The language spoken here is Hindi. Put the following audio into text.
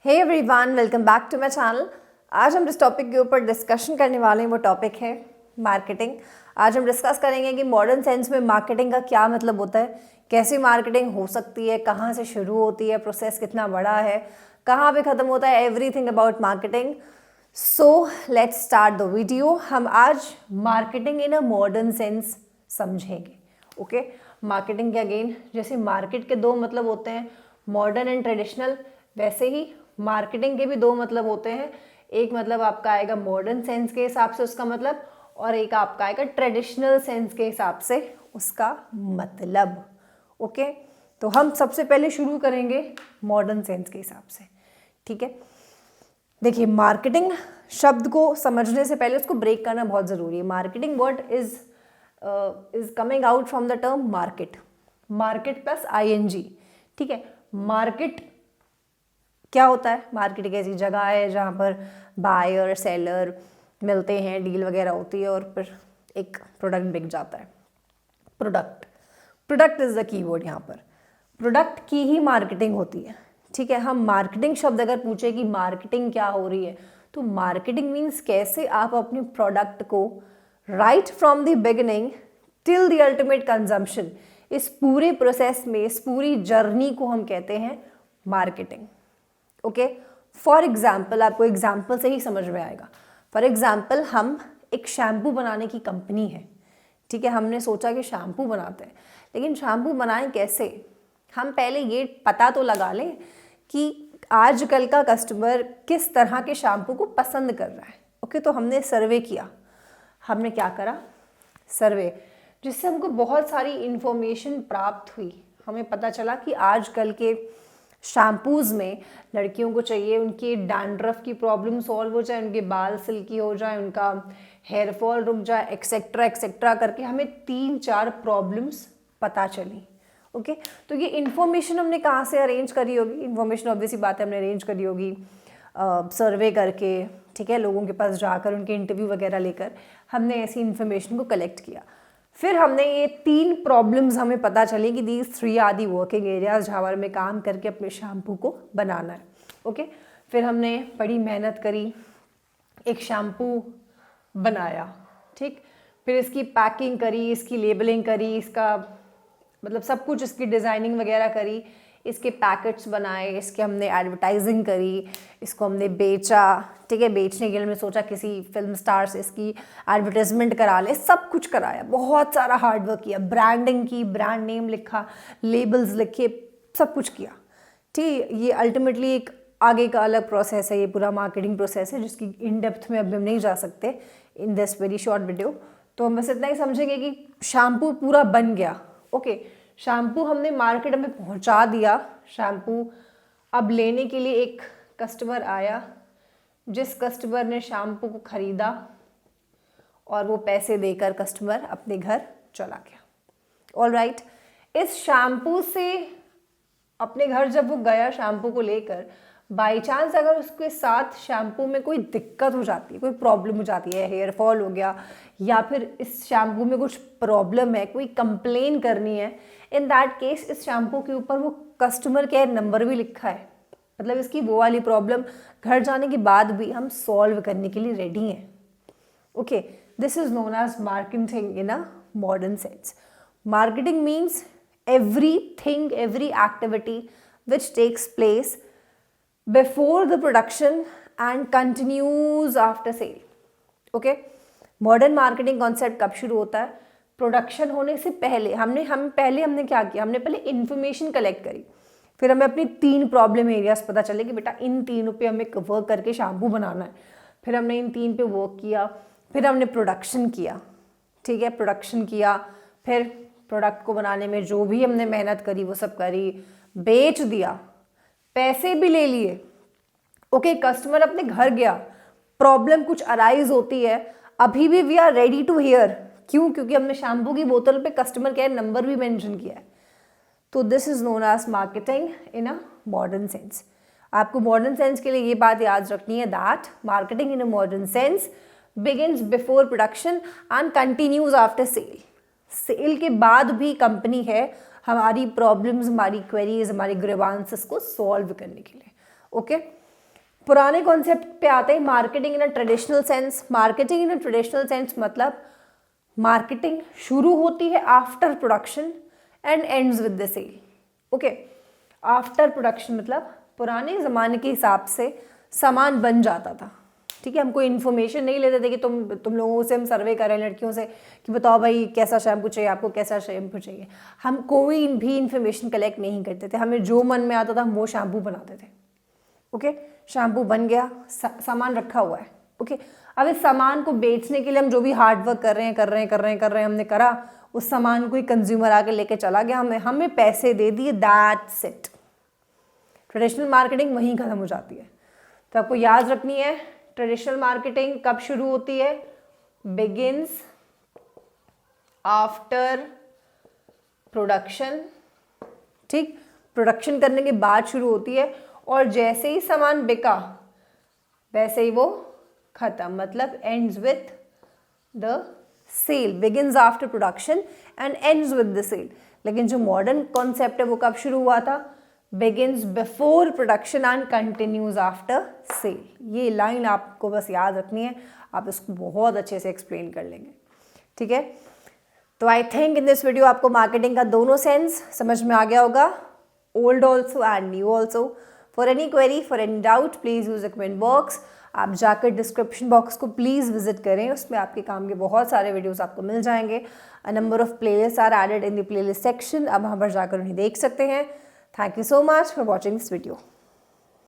Hey everyone, welcome back to my channel. आज हम जिस टॉपिक के ऊपर डिस्कशन करने वाले हैं वो टॉपिक है मार्केटिंग। आज हम डिस्कस करेंगे कि मॉडर्न सेंस में मार्केटिंग का क्या मतलब होता है, कैसे मार्केटिंग हो सकती है, कहाँ से शुरू होती है, प्रोसेस कितना बड़ा है, कहाँ पे ख़त्म होता है, everything about marketing. So let's start the video. हम आज marketing in a modern sense समझेंगे। ओके, मार्केटिंग के अगेन जैसे मार्केट के दो मतलब होते हैं, मॉडर्न एंड ट्रेडिशनल, वैसे ही मार्केटिंग के भी दो मतलब होते हैं। एक मतलब आपका आएगा मॉडर्न सेंस के हिसाब से उसका मतलब, और एक आपका आएगा ट्रेडिशनल सेंस के हिसाब से उसका मतलब। ओके, तो हम सबसे पहले शुरू करेंगे मॉडर्न सेंस के हिसाब से। ठीक है, देखिए मार्केटिंग शब्द को समझने से पहले उसको ब्रेक करना बहुत ज़रूरी है। Marketing word is coming out from the term market, market plus ING। ठीक है, मार्केट क्या होता है? मार्केट एक ऐसी जगह है जहाँ पर बायर सेलर मिलते हैं, डील वगैरह होती है और फिर एक प्रोडक्ट बिक जाता है। प्रोडक्ट इज द कीवर्ड यहाँ पर। प्रोडक्ट की ही मार्केटिंग होती है। ठीक है, हम मार्केटिंग शब्द अगर पूछे कि मार्केटिंग क्या हो रही है, तो मार्केटिंग मीन्स कैसे आप अपने प्रोडक्ट को right from the beginning till the ultimate consumption, इस पूरे प्रोसेस में, इस पूरी जर्नी को हम कहते हैं मार्केटिंग। ओके, फॉर एग्जाम्पल, आपको एग्जाम्पल से ही समझ में आएगा। फॉर एग्जाम्पल, हम एक शैम्पू बनाने की कंपनी है। ठीक है, हमने सोचा कि शैम्पू बनाते हैं, लेकिन शैम्पू बनाएं कैसे? हम पहले ये पता तो लगा लें कि आजकल का कस्टमर किस तरह के शैम्पू को पसंद कर रहा है। ओके, तो हमने सर्वे किया। हमने क्या करा? सर्वे, जिससे हमको बहुत सारी इंफॉर्मेशन प्राप्त हुई। हमें पता चला कि आजकल के शैम्पूज़ में लड़कियों को चाहिए उनकी डैंड्रफ की प्रॉब्लम सॉल्व हो जाए, उनके बाल सिल्की हो जाए, उनका हेयर फॉल रुक जाए, एक्सेट्रा एक्सेट्रा करके हमें 3-4 प्रॉब्लम्स पता चली। ओके, तो ये इन्फॉर्मेशन हमने कहाँ से अरेंज करी होगी? इन्फॉर्मेशन ऑब्वियसली बात है हमने अरेंज करी होगी सर्वे करके। ठीक है, लोगों के पास जाकर उनके इंटरव्यू वगैरह लेकर हमने ऐसी इन्फॉर्मेशन को कलेक्ट किया। फिर हमने ये 3 प्रॉब्लम्स हमें पता चली कि these 3 are the working areas जहाँ पर में काम करके अपने शैम्पू को बनाना है। ओके, फिर हमने बड़ी मेहनत करी, एक शैम्पू बनाया। ठीक, फिर इसकी पैकिंग करी, इसकी लेबलिंग करी, इसका मतलब सब कुछ, इसकी डिज़ाइनिंग वगैरह करी, इसके पैकेट्स बनाए, इसके हमने एडवर्टाइजिंग करी, इसको हमने बेचा। ठीक है, बेचने के लिए हमने सोचा किसी फिल्म स्टार से इसकी एडवर्टाइजमेंट करा ले, सब कुछ कराया, बहुत सारा हार्डवर्क किया, ब्रांडिंग की, ब्रांड नेम लिखा, लेबल्स लिखे, सब कुछ किया। ठीक, ये अल्टीमेटली एक आगे का अलग प्रोसेस है, ये पूरा मार्केटिंग प्रोसेस है जिसकी इन डेप्थ में अब हम नहीं जा सकते in this very short video. तो हम बस इतना ही समझेंगे कि शैम्पू पूरा बन गया। ओके, शैम्पू हमने मार्केट में पहुंचा दिया। शैम्पू अब लेने के लिए एक कस्टमर आया, जिस कस्टमर ने शैम्पू को ख़रीदा और वो पैसे देकर कस्टमर अपने घर चला गया। ऑलराइट, इस शैम्पू से अपने घर जब वो गया शैम्पू को लेकर, बाई चांस अगर उसके साथ शैम्पू में कोई दिक्कत हो जाती है, कोई प्रॉब्लम हो जाती है, हेयर फॉल हो गया या फिर इस शैम्पू में कुछ प्रॉब्लम है, कोई कंप्लेन करनी है, इन दैट केस इस शैम्पू के ऊपर वो कस्टमर केयर नंबर भी लिखा है। मतलब इसकी वो वाली प्रॉब्लम घर जाने के बाद भी हम सॉल्व करने के लिए रेडी हैं। Okay, this is known as marketing in a modern sense. Marketing means everything, every activity which takes place before the production and continues after sale. Okay, modern marketing concept कब शुरू होता है? प्रोडक्शन होने से पहले। हमने क्या किया? हमने पहले इंफॉर्मेशन कलेक्ट करी, फिर हमें अपनी 3 प्रॉब्लम एरियाज पता चले कि बेटा इन 3 पे हमें वर्क करके शैम्पू बनाना है। फिर हमने इन 3 पे वर्क किया, फिर हमने प्रोडक्शन किया। ठीक है, प्रोडक्शन किया, फिर प्रोडक्ट को बनाने में जो भी हमने मेहनत करी वो सब करी, बेच दिया, पैसे भी ले लिए। ओके, कस्टमर अपने घर गया, प्रॉब्लम कुछ अराइज होती है, अभी भी we are ready to hear. क्यों? क्योंकि हमने शैम्पू की बोतल पे कस्टमर केयर नंबर भी मेंशन किया है। तो this is known as marketing in a modern sense. आपको मॉडर्न सेंस के लिए ये बात याद रखनी है that marketing in a modern sense begins before production and continues after sale. Sale के बाद भी कंपनी है हमारी प्रॉब्लम्स, हमारी क्वेरीज, हमारी ग्रीवांसेस को सॉल्व करने के लिए। ओके, पुराने कॉन्सेप्ट पे आते हैं, marketing in a traditional sense. Marketing in a traditional sense मतलब मार्केटिंग शुरू होती है after production and ends with the sale. Okay, after production मतलब पुराने ज़माने के हिसाब से सामान बन जाता था, ठीक है। हम कोई इन्फॉर्मेशन नहीं लेते थे कि तुम लोगों से हम सर्वे करें लड़कियों से कि बताओ भाई कैसा शैम्पू चाहिए आपको, कैसा शैम्पू चाहिए। हम कोई भी इन्फॉर्मेशन कलेक्ट नहीं करते थे, हमें जो मन में आता था हम वो शैम्पू बनाते थे। ओके, शैम्पू बन गया, सामान रखा हुआ है। ओके, अब इस सामान को बेचने के लिए हम जो भी हार्ड वर्क कर रहे हैं हमने करा, उस सामान को ही कंज्यूमर आके लेके चला गया, हमें पैसे दे दिए, दैट्स इट। ट्रेडिशनल मार्केटिंग वहीं खत्म हो जाती है। तो आपको याद रखनी है ट्रेडिशनल मार्केटिंग कब शुरू होती है, बिगिंस आफ्टर प्रोडक्शन, ठीक, प्रोडक्शन करने के बाद शुरू होती है, और जैसे ही सामान बिका वैसे ही वो खत्म, मतलब ends with the sale. Begins after production and ends with the sale. लेकिन जो मॉडर्न कॉन्सेप्ट है वो कब शुरू हुआ था, begins before production and continues after cell. ये लाइन आपको बस याद रखनी है, आप इसको बहुत अच्छे से एक्सप्लेन कर लेंगे, ठीक है। तो I think in this video आपको मार्केटिंग का दोनों सेंस समझ में आ गया होगा, old also and new also. For any query, for any doubt, please use the comment box. आप जाकर डिस्क्रिप्शन बॉक्स को प्लीज़ विजिट करें, उसमें आपके काम के बहुत सारे वीडियोस आपको मिल जाएंगे। A number of playlist are added in the playlist section, आप वहाँ पर जाकर उन्हें देख सकते हैं। Thank you so much for watching this video.